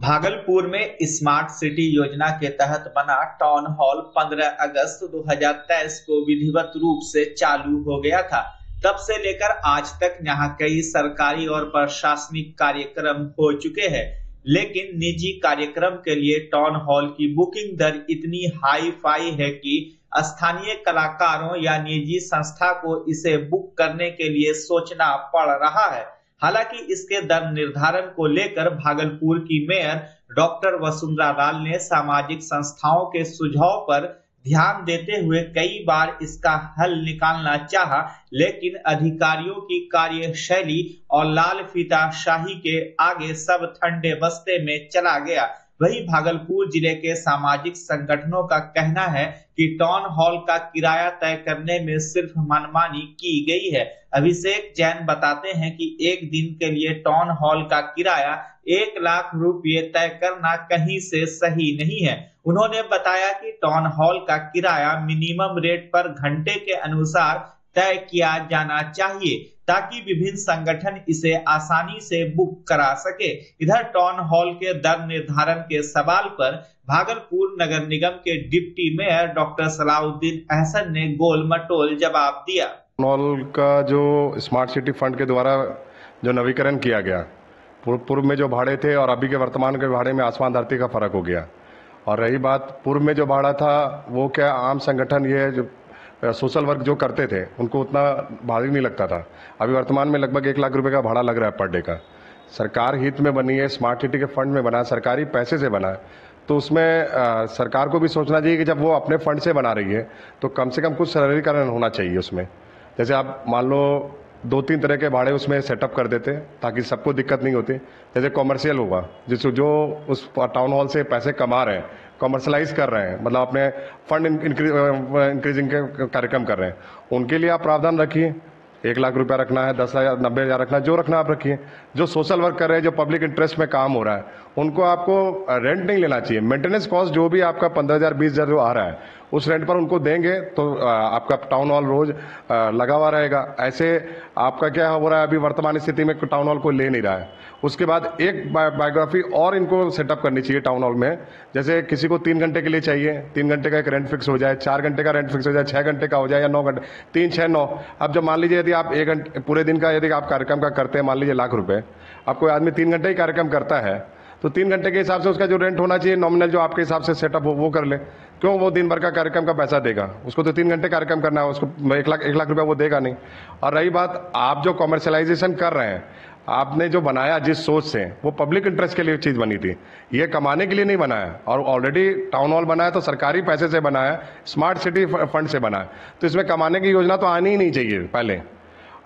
भागलपुर में smart city योजना के तहत बना टाउन हॉल 15 अगस्त 2023 को विधिवत रूप से चालू हो गया था। तब से लेकर आज तक यहां कई सरकारी और प्रशासनिक कार्यक्रम हो चुके हैं, लेकिन निजी कार्यक्रम के लिए टाउन हॉल की बुकिंग दर इतनी हाई फाई है कि स्थानीय कलाकारों या निजी संस्था को इसे बुक करने के लिए सोचना पड़ रहा है। हालांकि इसके दर निर्धारण को लेकर भागलपुर की मेयर डॉक्टर वसुंधरा लाल ने सामाजिक संस्थाओं के सुझाव पर ध्यान देते हुए कई बार इसका हल निकालना चाहा, लेकिन अधिकारियों की कार्यशैली और लाल फीता शाही के आगे सब ठंडे बस्ते में चला गया। वहीं भागलपुर जिले के सामाजिक संगठनों का कहना है कि टाउन हॉल का किराया तय करने में सिर्फ मनमानी की गई है। अभिषेक जैन बताते हैं कि एक दिन के लिए टाउन हॉल का किराया 1 लाख रुपये तय करना कहीं से सही नहीं है। उन्होंने बताया कि टाउन हॉल का किराया मिनिमम रेट पर घंटे के अनुसार तय किया जाना चाहिए, ताकि विभिन्न संगठन इसे आसानी से बुक करा सके। इधर टाउन हॉल के दर निर्धारण के सवाल पर भागलपुर नगर निगम के deputy mayor doctor Salauddin Ahsan ने गोल मटोल जवाब दिया। टाउन हॉल का जो स्मार्ट सिटी फंड के द्वारा जो नवीकरण किया गया, पूर्व में जो भाड़े थे और अभी के वर्तमान के भाड़े में आसमान धरती का फर्क हो गया। और रही बात पूर्व में जो भाड़ा था, वो क्या आम संगठन ये जो सोशल वर्क जो करते थे उनको उतना भारी नहीं लगता था। अभी वर्तमान में लगभग 1 लाख रुपए का भाड़ा लग रहा है पर डे का। सरकार हित में बनी है, स्मार्ट सिटी के फंड में बना है, सरकारी पैसे से बना है, तो उसमें सरकार को भी सोचना चाहिए कि जब वो अपने फंड से बना रही है तो कम से कम कुछ सरलीकरण होना चाहिए उसमें। जैसे आप मान लो 2-3 तरह के भाड़े उसमें सेटअप कर देते ताकि सबको दिक्कत नहीं होती। जैसे कॉमर्शियल होगा, जो उस टाउन हॉल से पैसे कमा रहे हैं, कॉमर्शलाइज कर रहे हैं, मतलब अपने फंड इंक्रीजिंग के कार्यक्रम कर रहे हैं, उनके लिए आप प्रावधान रखिए। 1 लाख रुपया रखना है, 10,000, 90,000 रखना है, जो रखना आप रखिए। जो सोशल वर्क कर रहे हैं, जो पब्लिक इंटरेस्ट में काम हो रहा है, उनको आपको रेंट नहीं लेना चाहिए। मेंटेनेंस कॉस्ट जो भी आपका 15,000, 20,000 जो आ रहा है, उस रेंट पर उनको देंगे तो आपका टाउन हॉल रोज लगा हुआ रहेगा। ऐसे आपका क्या हो रहा है, अभी वर्तमान स्थिति में टाउन हॉल को ले नहीं रहा है। उसके बाद एक बायोग्राफी और इनको सेटअप करनी चाहिए टाउन हॉल में। जैसे किसी को 3 घंटे के लिए चाहिए, 3 घंटे का एक रेंट फिक्स हो जाए, 4 घंटे का रेंट फिक्स हो जाए, 6 घंटे का हो जाए या 9 घंटे, 3, 6, 9। अब जब मान लीजिए यदि आप 1 घंटे पूरे दिन का यदि आप कार्यक्रम का करते हैं, मान लीजिए 1 लाख रुपए, अब कोई आदमी 3 घंटे ही कार्यक्रम करता है तो 3 घंटे के हिसाब से उसका जो रेंट होना चाहिए नॉमिनल, जो आपके हिसाब से सेटअप हो वो कर ले। क्यों वो दिन भर का कार्यक्रम का पैसा देगा? उसको तो 3 घंटे कार्यक्रम करना है, उसको 1 लाख रुपया वो देगा नहीं। और रही बात आप जो कॉमर्शलाइजेशन कर रहे हैं, आपने जो बनाया जिस सोच से, वो पब्लिक इंटरेस्ट के लिए चीज बनी थी, ये कमाने के लिए नहीं बनाया। और ऑलरेडी टाउन हॉल बनाया तो सरकारी पैसे से बनाया, स्मार्ट सिटी फंड से बनाया, तो इसमें कमाने की योजना तो आनी ही नहीं चाहिए पहले।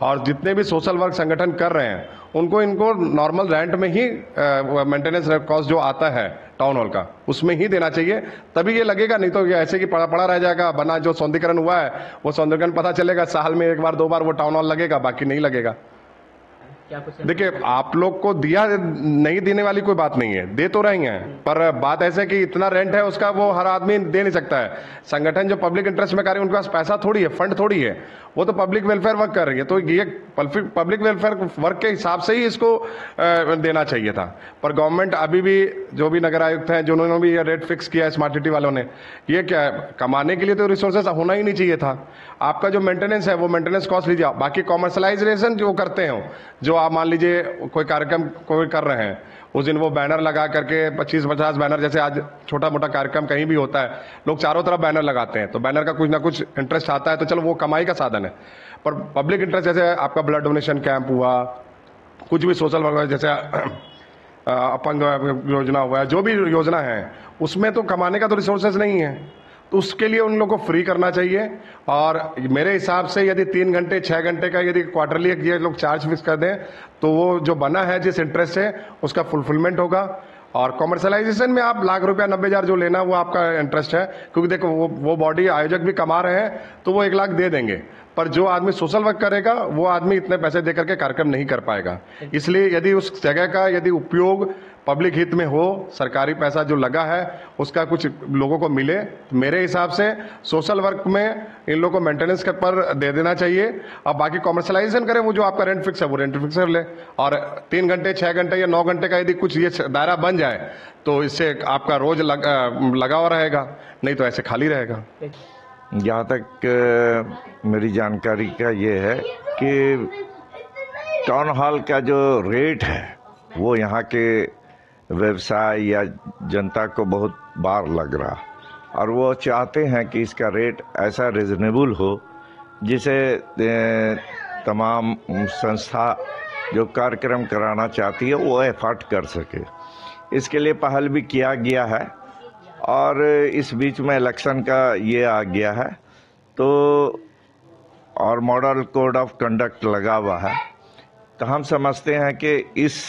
और जितने भी सोशल वर्क संगठन कर रहे हैं उनको इनको नॉर्मल रेंट में ही मेंटेनेंस कॉस्ट जो आता है टाउन हॉल का, उसमें ही देना चाहिए, तभी ये लगेगा। नहीं तो ये ऐसे कि पड़ा रह जाएगा। बना जो सौंदर्यीकरण हुआ है, वो सौंदर्यीकरण पता चलेगा साल में 1 बार 2 बार वो टाउन हॉल लगेगा, बाकी नहीं लगेगा। देखिए, आप लोग को दिया नहीं देने वाली कोई बात नहीं है, दे तो रही हैं, पर बात ऐसे कि इतना रेंट है उसका वो हर आदमी दे नहीं सकता है। संगठन जो पब्लिक इंटरेस्ट में कार्य, उनके पास पैसा थोड़ी है, फंड थोड़ी है, वो तो पब्लिक वेलफेयर वर्क कर रही है। तो ये पब्लिक वेलफेयर वर्क के हिसाब से ही इसको देना चाहिए था। पर गवर्नमेंट अभी भी, जो भी नगर आयुक्त हैं जिन्होंने भी ये रेट फिक्स किया है स्मार्ट सिटी वालों ने, ये क्या है, कमाने के लिए तो रिसोर्सेस होना ही नहीं चाहिए था। आपका जो मेंटेनेंस है वो मेंटेनेंस कॉस्ट लीजिए। बाकी कॉमर्शलाइजेशन जो करते हैं, जो आप मान लीजिए कोई कार्यक्रम कोई कर रहे हैं, उस दिन वो बैनर लगा करके 25-50 बैनर, जैसे आज छोटा मोटा कार्यक्रम कहीं भी होता है, लोग चारों तरफ बैनर लगाते हैं, तो बैनर का कुछ ना कुछ इंटरेस्ट आता है, तो चलो वो कमाई का साधन है। पर पब्लिक इंटरेस्ट, जैसे आपका ब्लड डोनेशन कैंप हुआ, कुछ भी सोशल वर्क, जैसे अपंग योजना हुआ, जो भी योजना है, उसमें तो कमाने का तो रिसोर्सेज नहीं है, तो उसके लिए उन लोगों को फ्री करना चाहिए। और मेरे हिसाब से यदि 3 घंटे 6 घंटे का यदि क्वार्टरली ये लोग चार्ज फिक्स कर दें, तो वो जो बना है जिस इंटरेस्ट से, उसका फुलफिलमेंट होगा। और कॉमर्शलाइजेशन में आप 1 लाख रुपया 90,000 जो लेना, वो आपका इंटरेस्ट है, क्योंकि देखो वो बॉडी आयोजक भी कमा रहे हैं तो वो 1 लाख दे देंगे, पर जो आदमी सोशल वर्क करेगा वो आदमी इतने पैसे देकर के कार्यक्रम नहीं कर पाएगा। इसलिए यदि उस जगह का यदि उपयोग पब्लिक हित में हो, सरकारी पैसा जो लगा है उसका कुछ लोगों को मिले। मेरे हिसाब से सोशल वर्क में इन लोगों को मेंटेनेंस पर दे देना चाहिए। अब बाकी कॉमर्शलाइजेशन करें, वो जो आपका रेंट फिक्स है वो रेंट फिक्स कर ले, और 3 घंटे 6 घंटे या 9 घंटे का यदि कुछ ये दायरा बन जाए तो इससे आपका रोज लगा हुआ रहेगा, नहीं तो ऐसे खाली रहेगा। जहाँ तक मेरी जानकारी का ये है कि टाउन हॉल का जो रेट है वो यहाँ के व्यवसाय या जनता को बहुत बार लग रहा, और वो चाहते हैं कि इसका रेट ऐसा रिजनेबल हो जिसे तमाम संस्था जो कार्यक्रम कराना चाहती है वो एफर्ट कर सके। इसके लिए पहल भी किया गया है, और इस बीच में इलेक्शन का ये आ गया है तो और मॉडल कोड ऑफ कंडक्ट लगा हुआ है, तो हम समझते हैं कि इस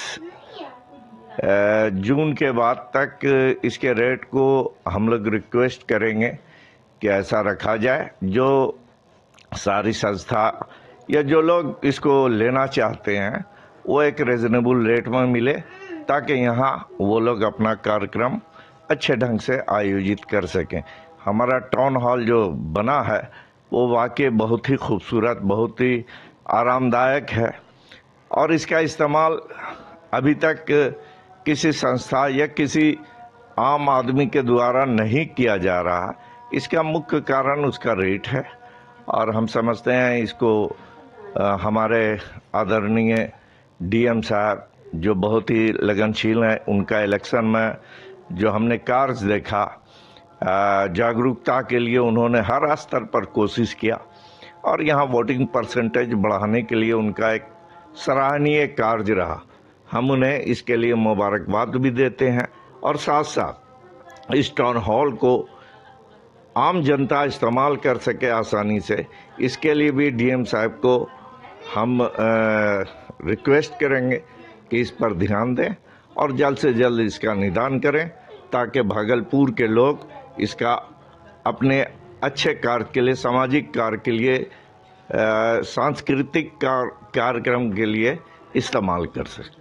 जून के बाद तक इसके रेट को हम लोग रिक्वेस्ट करेंगे कि ऐसा रखा जाए जो सारी संस्था या जो लोग इसको लेना चाहते हैं वो एक रिजनेबल रेट में मिले, ताकि यहाँ वो लोग अपना कार्यक्रम अच्छे ढंग से आयोजित कर सकें। हमारा टाउन हॉल जो बना है वो वाकई बहुत ही खूबसूरत, बहुत ही आरामदायक है, और इसका इस्तेमाल अभी तक किसी संस्था या किसी आम आदमी के द्वारा नहीं किया जा रहा। इसका मुख्य कारण उसका रेट है, और हम समझते हैं इसको हमारे आदरणीय डीएम साहब जो बहुत ही लगनशील हैं, उनका इलेक्शन में जो हमने कार्य देखा, जागरूकता के लिए उन्होंने हर स्तर पर कोशिश किया, और यहाँ वोटिंग परसेंटेज बढ़ाने के लिए उनका एक सराहनीय कार्य रहा। हम उन्हें इसके लिए मुबारकबाद भी देते हैं, और साथ साथ इस टाउन हॉल को आम जनता इस्तेमाल कर सके आसानी से, इसके लिए भी डीएम साहब को हम रिक्वेस्ट करेंगे कि इस पर ध्यान दें और जल्द से जल्द इसका निदान करें, ताकि भागलपुर के लोग इसका अपने अच्छे कार्य के लिए, सामाजिक कार्य के लिए, सांस्कृतिक कार्यक्रम के लिए इस्तेमाल कर सकें।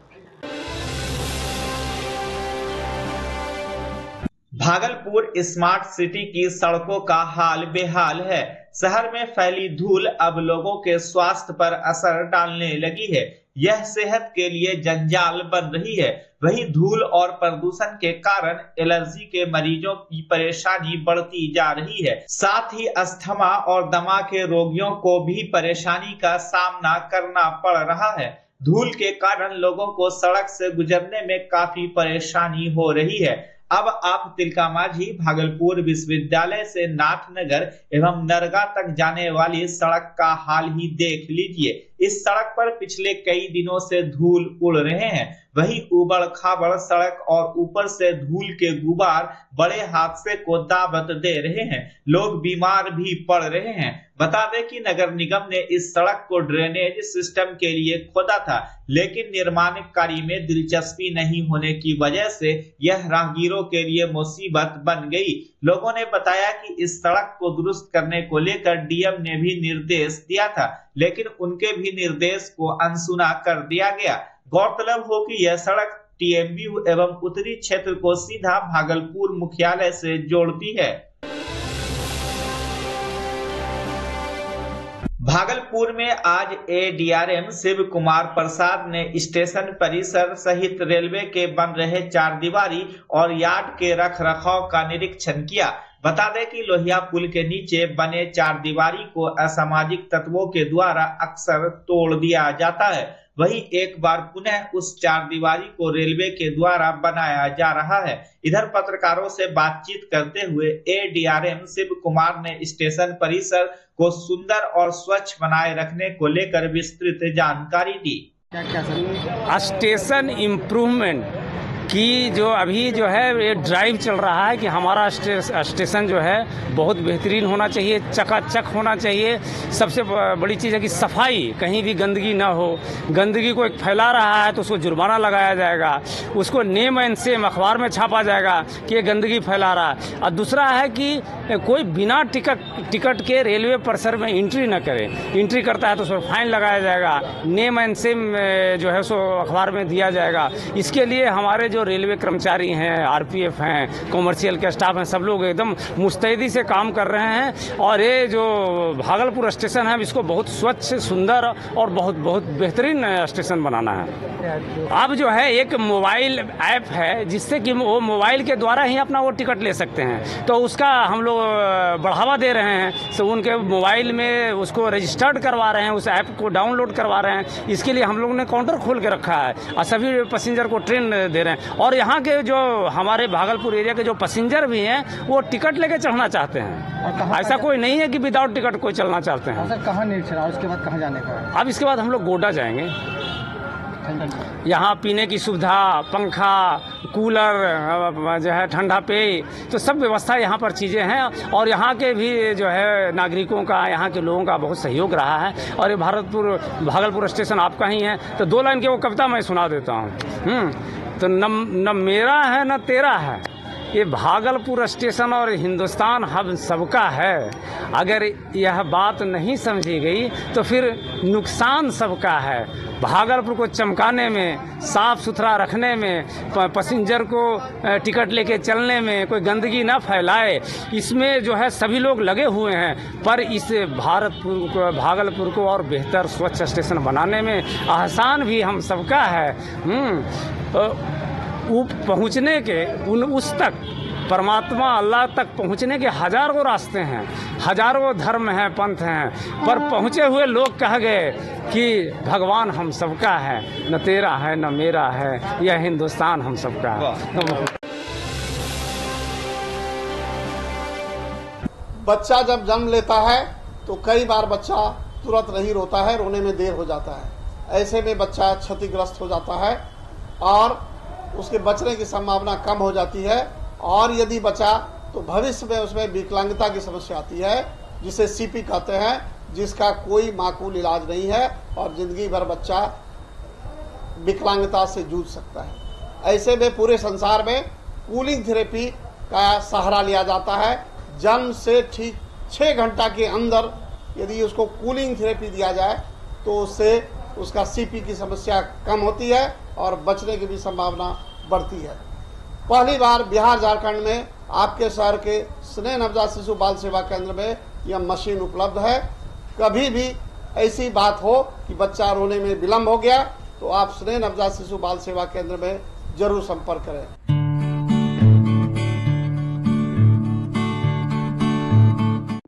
भागलपुर स्मार्ट सिटी की सड़कों का हाल बेहाल है। शहर में फैली धूल अब लोगों के स्वास्थ्य पर असर डालने लगी है। यह सेहत के लिए जंजाल बन रही है। वहीं धूल और प्रदूषण के कारण एलर्जी के मरीजों की परेशानी बढ़ती जा रही है। साथ ही अस्थमा और दमा के रोगियों को भी परेशानी का सामना करना पड़ रहा है। धूल के कारण लोगों को सड़क से गुजरने में काफी परेशानी हो रही है। अब आप तिलकामाझी भागलपुर विश्वविद्यालय से नाथनगर एवं नरगा तक जाने वाली सड़क का हाल ही देख लीजिए। इस सड़क पर पिछले कई दिनों से धूल उड़ रहे हैं। वहीं उबड़ खाबड़ सड़क और ऊपर से धूल के गुबार बड़े हादसे को दावत दे रहे हैं। लोग बीमार भी पड़ रहे हैं। बता दें कि नगर निगम ने इस सड़क को ड्रेनेज सिस्टम के लिए खोदा था, लेकिन निर्माण कार्य में दिलचस्पी नहीं होने की वजह से यह राहगीरों के लिए मुसीबत बन गई। लोगों ने बताया कि इस सड़क को दुरुस्त करने को लेकर डीएम ने भी निर्देश दिया था, लेकिन उनके भी निर्देश को अनसुना कर दिया गया। गौरतलब हो कि यह सड़क टीएमयू एवं उत्तरी क्षेत्र को सीधा भागलपुर मुख्यालय से जोड़ती है। भागलपुर में आज एडीआरएम शिव कुमार प्रसाद ने स्टेशन परिसर सहित रेलवे के बन रहे 4 दीवारी और यार्ड के रखरखाव का निरीक्षण किया। बता दें कि लोहिया पुल के नीचे बने 4 दीवारी को असामाजिक तत्वों के द्वारा अक्सर तोड़ दिया जाता है। वहीं एक बार पुनः उस 4 दीवारी को रेलवे के द्वारा बनाया जा रहा है। इधर पत्रकारों से बातचीत करते हुए एडीआरएम शिव कुमार ने स्टेशन परिसर को सुंदर और स्वच्छ बनाए रखने को लेकर विस्तृत जानकारी दी। स्टेशन इम्प्रूवमेंट की जो अभी जो है ये ड्राइव चल रहा है कि हमारा स्टेशन जो है बहुत बेहतरीन होना चाहिए, चकाचक होना चाहिए। सबसे बड़ी चीज़ है कि सफाई, कहीं भी गंदगी ना हो। गंदगी को फैला रहा है तो उसको जुर्माना लगाया जाएगा, उसको नेम एंड सेम अखबार में छापा जाएगा कि ये गंदगी फैला रहा है। और दूसरा है कि कोई बिना टिकट के रेलवे परिसर में एंट्री न करे। एंट्री करता है तो उसको फाइन लगाया जाएगा, नेम एंड सेम जो है सो अखबार में दिया जाएगा। इसके लिए हमारे जो जो रेलवे कर्मचारी हैं, आरपीएफ हैं, कॉमर्शियल के स्टाफ हैं, सब लोग एकदम मुस्तैदी से काम कर रहे हैं। और ये जो भागलपुर स्टेशन है इसको बहुत स्वच्छ, सुंदर और बहुत बहुत बेहतरीन स्टेशन बनाना है। अब जो है एक मोबाइल ऐप है जिससे कि वो मोबाइल के द्वारा ही अपना वो टिकट ले सकते हैं, तो उसका हम लोग बढ़ावा दे रहे हैं। तो उनके मोबाइल में उसको रजिस्टर्ड करवा रहे हैं, उस ऐप को डाउनलोड करवा रहे हैं। इसके लिए हम लोग ने काउंटर खोल के रखा है और सभी पैसेंजर को ट्रेन दे रहे हैं। और यहाँ के जो हमारे भागलपुर एरिया के जो पैसेंजर भी हैं वो टिकट लेके चढ़ना चाहते हैं। ऐसा कोई नहीं है कि विदाउट टिकट कोई चलना चाहते हैं। सर कहाँ निरीक्षण, उसके बाद कहाँ जाने का है? अब इसके बाद हम लोग गोड्डा जाएंगे। यहाँ पीने की सुविधा, पंखा, कूलर जो है, ठंडा पेय, तो सब व्यवस्था यहाँ पर चीज़ें हैं। और यहाँ के भी जो है नागरिकों का, यहाँ के लोगों का बहुत सहयोग रहा है। और ये भागलपुर स्टेशन आपका ही है। तो 2 लाइन की वो कविता मैं सुना देता हूँ। तो न मेरा है न तेरा है, ये भागलपुर स्टेशन और हिंदुस्तान हम सबका है। अगर यह बात नहीं समझी गई तो फिर नुकसान सबका है। भागलपुर को चमकाने में, साफ सुथरा रखने में, पैसेंजर को टिकट लेके चलने में कोई गंदगी ना फैलाए, इसमें जो है सभी लोग लगे हुए हैं। पर इस भागलपुर को और बेहतर स्वच्छ स्टेशन बनाने में आसान भी हम सबका है। पहुँचने के उस तक, परमात्मा अल्लाह तक पहुँचने के हजारों रास्ते हैं, हजारों धर्म हैं, पंथ हैं, पर पहुँचे हुए लोग कह गए कि भगवान हम सबका है, न तेरा है न मेरा है, यह हिंदुस्तान हम सबका है। बच्चा जब जन्म लेता है तो कई बार बच्चा तुरंत नहीं रोता है, रोने में देर हो जाता है। ऐसे में बच्चा क्षतिग्रस्त हो जाता है और उसके बचने की संभावना कम हो जाती है। और यदि बचा तो भविष्य में उसमें विकलांगता की समस्या आती है, जिसे सीपी कहते हैं, जिसका कोई माकूल इलाज नहीं है और जिंदगी भर बच्चा विकलांगता से जूझ सकता है। ऐसे में पूरे संसार में कूलिंग थेरेपी का सहारा लिया जाता है। जन्म से ठीक 6 घंटा के अंदर यदि उसको कूलिंग थेरेपी दिया जाए तो उससे उसका सीपी की समस्या कम होती है और बचने की भी संभावना बढ़ती है। पहली बार बिहार झारखंड में आपके शहर के स्नेह नवजात शिशु बाल सेवा केंद्र में यह मशीन उपलब्ध है। कभी भी ऐसी बात हो कि बच्चा रोने में विलम्ब हो गया तो आप स्नेह नवजात शिशु बाल सेवा केंद्र में जरूर संपर्क करें।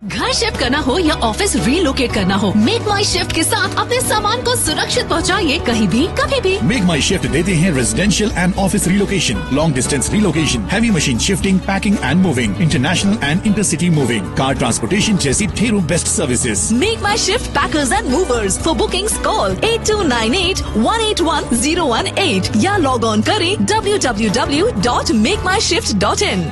घर शिफ्ट करना हो या ऑफिस रीलोकेट करना हो, मेक माई शिफ्ट के साथ अपने सामान को सुरक्षित पहुंचाइए, कहीं भी कभी भी। मेक माई शिफ्ट देते हैं residential and office relocation, long distance relocation, heavy machine shifting, packing and moving, international and intercity moving, car transportation जैसी ढेरों best services. Make my shift packers and movers. For bookings call 8298-181-018 या log on करें www.makemyshift.in।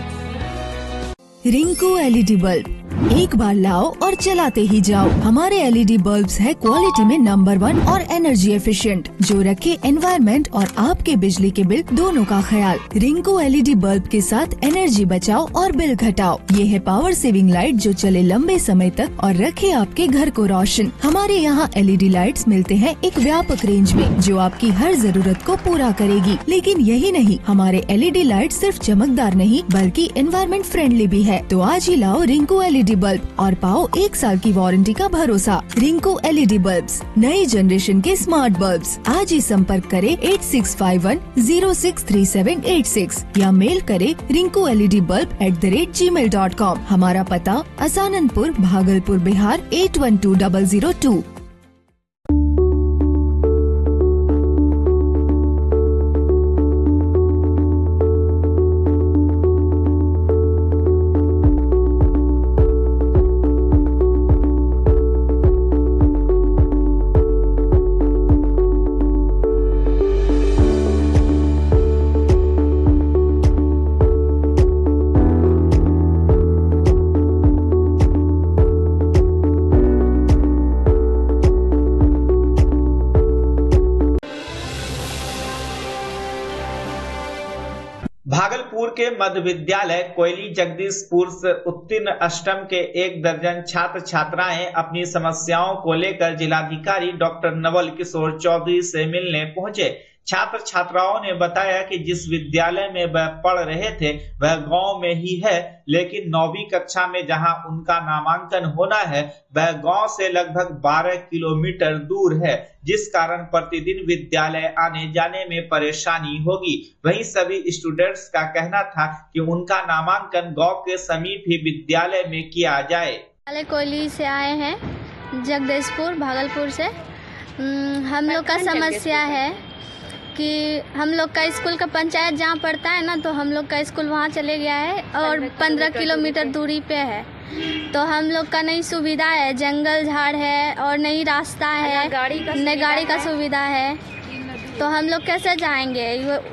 Rinku LED bulb एक बार लाओ और चलाते ही जाओ। हमारे एलईडी बल्ब्स है क्वालिटी में नंबर 1 और एनर्जी एफिशिएंट, जो रखे एनवायरनमेंट और आपके बिजली के बिल दोनों का ख्याल। रिंकू एलईडी बल्ब के साथ एनर्जी बचाओ और बिल घटाओ। ये है पावर सेविंग लाइट जो चले लंबे समय तक और रखे आपके घर को रोशन। हमारे यहाँ एलईडी लाइट्स मिलते हैं एक व्यापक रेंज में जो आपकी हर जरूरत को पूरा करेगी। लेकिन यही नहीं, हमारे एलईडी लाइट सिर्फ चमकदार नहीं बल्कि एनवायरनमेंट फ्रेंडली भी है। तो आज ही लाओ रिंकू एलईडी बल्ब और पाओ 1 साल की वारंटी का भरोसा। रिंकू एलईडी बल्ब्स, नई जनरेशन के स्मार्ट बल्ब्स। आज ही संपर्क करें 8651063786 या मेल करें rinku.led.bulb@gmail.com। हमारा पता असाननपुर, भागलपुर, बिहार 812002। भागलपुर के मध्य विद्यालय कोयली जगदीशपुर से उत्तीर्ण अष्टम के 1 दर्जन छात्र छात्राएं अपनी समस्याओं को लेकर जिलाधिकारी डॉक्टर नवल किशोर चौधरी से मिलने पहुंचे। छात्र छात्राओं ने बताया कि जिस विद्यालय में वह पढ़ रहे थे वह गांव में ही है, लेकिन 9वीं कक्षा में जहां उनका नामांकन होना है वह गांव से लगभग 12 किलोमीटर दूर है, जिस कारण प्रतिदिन विद्यालय आने जाने में परेशानी होगी। वहीं सभी स्टूडेंट्स का कहना था कि उनका नामांकन गांव के समीप ही विद्यालय में किया जाए। कोयली से आए हैं, जगदीशपुर भागलपुर से। हम लोग का समस्या है कि हम लोग का स्कूल का पंचायत जहाँ पड़ता है ना, तो हम लोग का स्कूल वहाँ चले गया है और 15 किलोमीटर दूरी पे है। तो हम लोग का नई सुविधा है, जंगल झाड़ है और नई रास्ता है, नई गाड़ी का सुविधा है। तो हम लोग कैसे जाएंगे,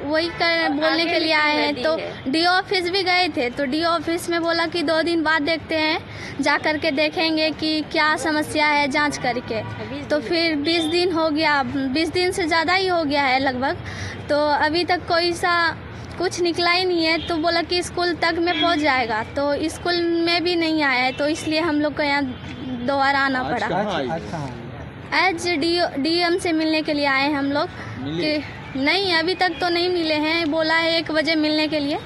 वही बोलने के लिए आए हैं। तो डीओ ऑफिस भी गए थे, तो डीओ ऑफिस में बोला कि 2 दिन बाद देखते हैं, जा करके देखेंगे कि क्या समस्या है जांच करके। तो फिर 20 दिन हो गया, 20 दिन से ज़्यादा ही हो गया है लगभग। तो अभी तक कोई सा कुछ निकला ही नहीं है। तो बोला कि स्कूल तक में पहुंच जाएगा, तो स्कूल में भी नहीं आया है। तो इसलिए हम लोग को यहाँ दोबारा आना पड़ा। आज डीएम से मिलने के लिए आए हम लोग कि नहीं, अभी तक तो नहीं मिले हैं, बोला है 1 बजे मिलने के लिए।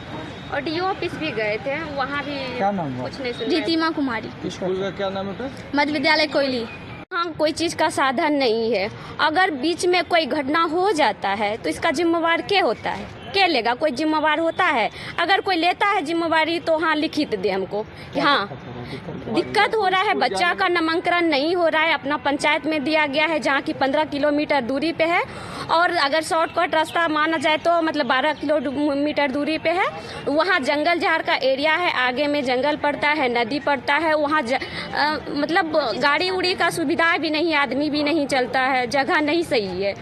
और डीओ ऑफिस भी गए थे, वहाँ भी क्या नाम कुछ नहीं सुना। जीतिमा कुमारी। स्कूल का क्या नाम है? मध्य विद्यालय कोयली। हाँ, कोई चीज़ का साधन नहीं है। अगर बीच में कोई घटना हो जाता है तो इसका जिम्मेवार क्या होता है, क्या लेगा? कोई जिम्मेवार होता है? अगर कोई लेता है जिम्मेवारी तो हाँ लिखित दे हमको कि हाँ दिक्कत हो रहा है, बच्चा का नामांकन नहीं हो रहा है, अपना पंचायत में दिया गया है जहाँ की 15 किलोमीटर दूरी पे है, और अगर शॉर्टकट रास्ता माना जाए तो मतलब 12 किलोमीटर दूरी पे है। वहाँ जंगल झाड़ का एरिया है, आगे में जंगल पड़ता है, नदी पड़ता है, वहाँ मतलब गाड़ी उड़ी का सुविधा भी नहीं, आदमी भी नहीं चलता है, जगह नहीं सही है।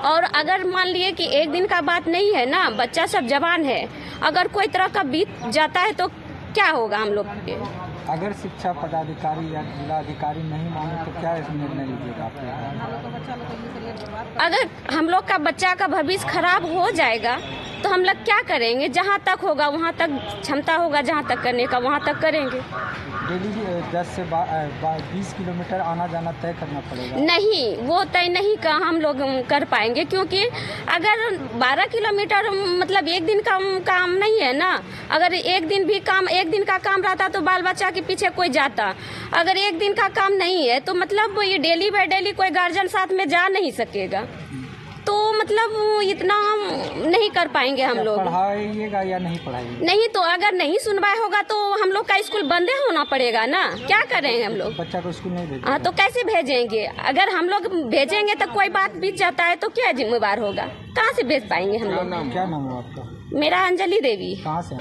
और अगर मान लिए कि 1 दिन का बात नहीं है ना, बच्चा सब जवान है, अगर कोई तरह का बीत जाता है तो क्या होगा हम लोग के? अगर शिक्षा पदाधिकारी या जिलाधिकारी नहीं माने तो क्या निर्णय लीजिएगा आप? अगर हम लोग का बच्चा का भविष्य खराब हो जाएगा तो हम लोग क्या करेंगे? जहाँ तक होगा वहाँ तक क्षमता होगा, जहाँ तक करने का वहाँ तक करेंगे। डेली 10 से 20 किलोमीटर आना जाना तय करना पड़ेगा? नहीं, वो तय नहीं का हम लोग कर पाएंगे, क्योंकि अगर 12 किलोमीटर मतलब 1 दिन का काम नहीं है ना। अगर 1 दिन भी काम, 1 दिन का काम रहता तो बाल बच्चा के पीछे कोई जाता। अगर 1 दिन का काम नहीं है तो मतलब ये डेली बाय डेली कोई गार्जियन साथ में जा नहीं सकेगा, तो मतलब इतना नहीं कर पाएंगे हम लोग। पढ़ाइएगा या नहीं पढ़ाइएगा? नहीं, तो अगर नहीं सुनवाई होगा तो हम लोग का स्कूल बंद होना पड़ेगा ना। क्या करें हम लोग? बच्चा को स्कूल नहीं भेजेंगे? हाँ, तो कैसे भेजेंगे? अगर हम लोग भेजेंगे तो कोई बात बीत जाता है तो क्या जिम्मेवार होगा? कहाँ से भेज पाएंगे हम लोग? क्या नाम है आपका? मेरा अंजलि देवी। कहाँ से?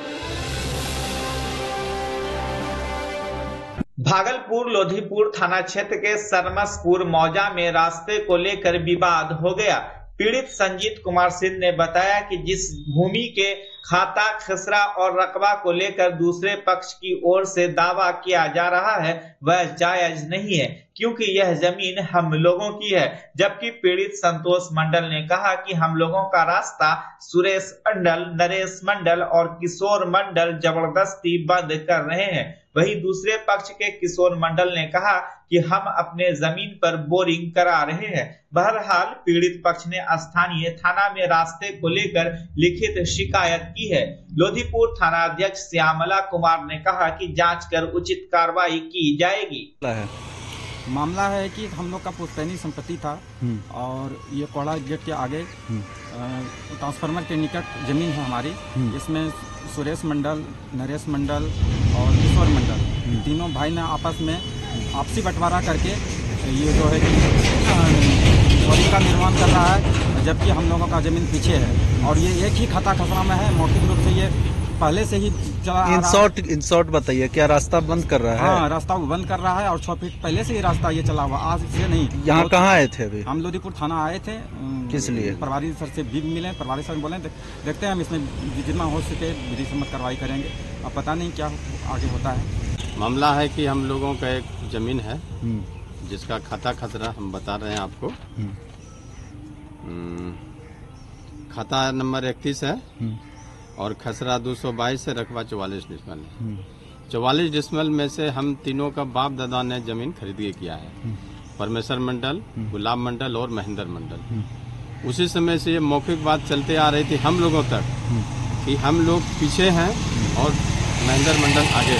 भागलपुर लोधीपुर थाना क्षेत्र के सरमसपुर मौजा में रास्ते को लेकर विवाद हो गया। पीड़ित संजीत कुमार सिंह ने बताया कि जिस भूमि के खाता, खसरा और रकबा को लेकर दूसरे पक्ष की ओर से दावा किया जा रहा है वह जायज नहीं है, क्योंकि यह जमीन हम लोगों की है। जबकि पीड़ित संतोष मंडल ने कहा कि हम लोगों का रास्ता सुरेश मंडल, नरेश मंडल और किशोर मंडल जबरदस्ती बंद कर रहे हैं। वहीं दूसरे पक्ष के किशोर मंडल ने कहा कि हम अपने जमीन पर बोरिंग करा रहे हैं। बहरहाल पीड़ित पक्ष ने स्थानीय थाना में रास्ते को लेकर लिखित शिकायत की है। लोधीपुर थाना अध्यक्ष श्यामला कुमार ने कहा कि जांच कर उचित कार्रवाई की जाएगी। मामला है कि हम लोग का पुश्तैनी संपत्ति था और ये कोड़ा गेट के आगे ट्रांसफार्मर के निकट जमीन है हमारी। इसमें सुरेश मंडल, नरेश मंडल और किशोर मंडल तीनों भाई ने आपस में आपसी बंटवारा करके ये जो है कि बोरिंग का निर्माण कर रहा है, जबकि हम लोगों का जमीन पीछे है और ये एक ही खाता खसरा में है। मौखिक रूप से ये पहले से ही चला इन शॉर्ट बताइए, क्या रास्ता बंद कर रहा है? हाँ, रास्ता बंद कर रहा है और 6 फीट पहले से ही रास्ता ये चला हुआ, आज से नहीं। यहाँ कहाँ आए थे अभी? हम लोधीपुर थाना आए थे। किस लिए? प्रभारी सर से भी मिले, प्रभारी सर बोले देखते हैं हम इसमें जितना हो सके विधि सम्मत कार्रवाई करेंगे। अब पता नहीं क्या आगे होता है। मामला है कि हम लोगों का एक जमीन है जिसका खाता खसरा हम बता रहे हैं आपको। खाता नंबर 31 है और खसरा 222 से रकबा 44 डिसमल है। 44 डिसमल में से हम तीनों का बाप दादा ने जमीन खरीद के किया है, परमेश्वर मंडल, गुलाब मंडल और महेंद्र मंडल। उसी समय से ये मौखिक बात चलते आ रही थी हम लोगों तक कि हम लोग पीछे हैं और महेंद्र मंडल आगे,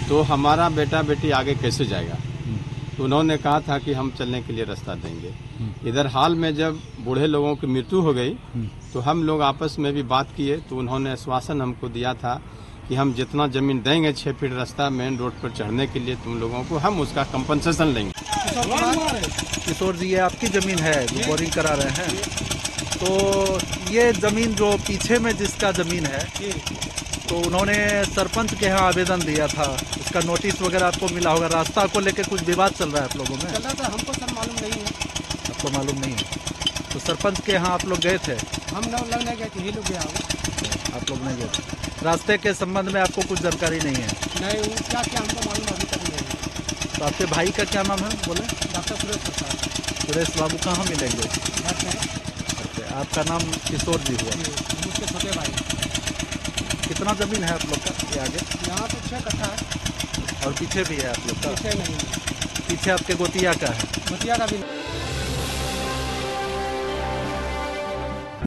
तो हमारा बेटा बेटी आगे कैसे जाएगा। तो उन्होंने कहा था कि हम चलने के लिए रास्ता देंगे। इधर हाल में जब बूढ़े लोगों की मृत्यु हो गई तो हम लोग आपस में भी बात किए, तो उन्होंने आश्वासन हमको दिया था कि हम जितना ज़मीन देंगे 6 फीट रास्ता मेन रोड पर चढ़ने के लिए तुम लोगों को, हम उसका कंपनसेशन लेंगे। किशोर जी, ये आपकी ज़मीन है जो बोरिंग करा रहे हैं, तो ये ज़मीन जो पीछे में जिसका ज़मीन है, तो उन्होंने सरपंच के यहाँ आवेदन दिया था, उसका नोटिस वगैरह आपको मिला होगा। रास्ता को लेकर कुछ विवाद चल रहा है आप लोगों में? चल रहा था, हमको सर मालूम नहीं है। आपको मालूम नहीं है? तो सरपंच के यहाँ आप लोग गए थे? हम लोग नहीं गए थे, ये लोग गया होगा। आप लोग नहीं गए थे। रास्ते के संबंध में आपको कुछ जानकारी नहीं है? नहीं, वो क्या क्या हमको मालूम अभी तक नहीं है। तो आपके भाई का क्या नाम है बोले? डॉक्टर सुरेश प्रसाद। सुरेश बाबू कहाँ मिलेंगे? आपका नाम किशोर जी हुआ? उसके छोटे भाई। कितना ज़मीन है आप लोग का ये आगे? यहाँ तो 6 कट्ठा है। और पीछे भी है आप लोग का? पीछे नहीं, पीछे आपके गोतिया का है? गोतिया का भी नहीं।